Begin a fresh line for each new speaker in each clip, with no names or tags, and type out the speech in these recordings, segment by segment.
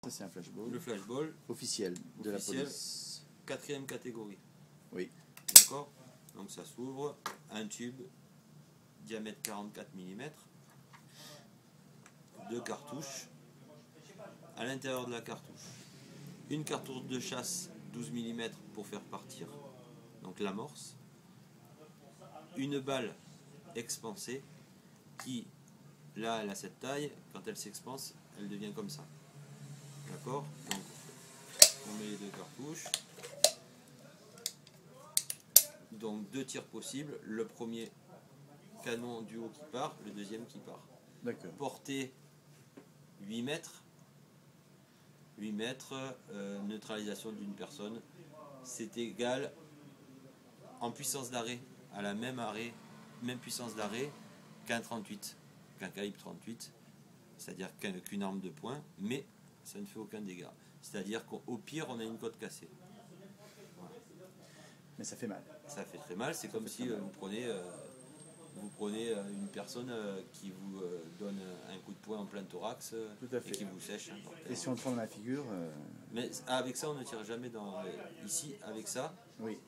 Ça, c'est un flashball.
Le flashball.
Officiel de la
Officiel.
police.
4e catégorie.
Oui.
D'accord. Donc ça s'ouvre. Un tube. Diamètre 44 mm. 2 cartouches. À l'intérieur de la cartouche, une cartouche de chasse 12 mm pour faire partir donc l'amorce, une balle expansée qui, là, elle a cette taille, quand elle s'expanse, elle devient comme ça. D'accord. Donc on met les 2 cartouches. Donc 2 tirs possibles, le premier canon du haut qui part, le deuxième qui part.
D'accord.
Portée 8 mètres. 8 mètres, neutralisation d'une personne, c'est égal en puissance d'arrêt, à la même puissance d'arrêt qu'un 38, qu'un calibre 38, c'est-à-dire qu'une arme de poing, mais ça ne fait aucun dégât. C'est-à-dire qu'au pire, on a une côte cassée. Voilà.
Mais ça fait mal.
Ça fait très mal, c'est comme si vous prenez une personne qui vous donne un coup de poing en plein thorax et qui vous sèche.
Et si on le prend dans la figure
Mais avec ça, on ne tire jamais dans... Ici, avec ça,
oui.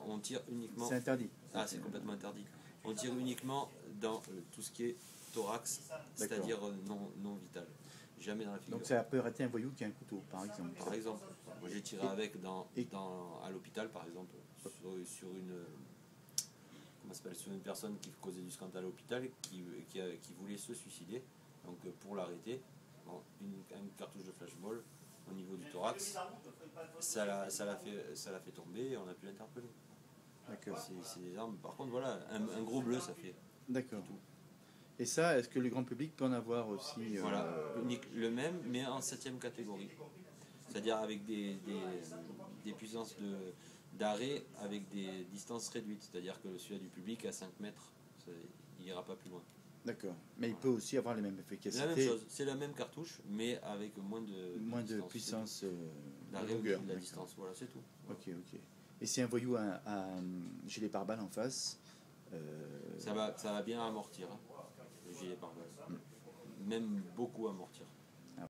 On tire uniquement...
C'est interdit.
Ah, c'est complètement interdit. On tire uniquement dans tout ce qui est thorax, c'est-à-dire non vital. Jamais dans la figure.
Donc ça peut arrêter un voyou qui a un couteau, par exemple.
Par exemple. Moi, j'ai tiré avec à l'hôpital, par exemple, sur une... sur une personne qui causait du scandale à l'hôpital, qui voulait se suicider. Donc pour l'arrêter, une cartouche de flashball au niveau du thorax, ça l'a fait tomber et on a pu l'interpeller.
D'accord.
C'est des armes. Par contre, voilà, un gros bleu, ça fait.
D'accord. Et ça, est-ce que le grand public peut en avoir aussi
Voilà, le même, mais en 7e catégorie. C'est-à-dire avec des puissances d'arrêt avec des distances réduites. C'est-à-dire que celui du public à 5 mètres, il n'ira pas plus loin.
D'accord. Mais il peut aussi avoir les mêmes efficacités.
La même chose, c'est la même cartouche, mais avec moins de
puissance
d'arrêt
longueur.
De la distance. Voilà, c'est tout.
Ok. Et si un voyou a un gilet pare-balles en face,
ça va bien amortir, hein, le gilet pare-balles. Même beaucoup amortir.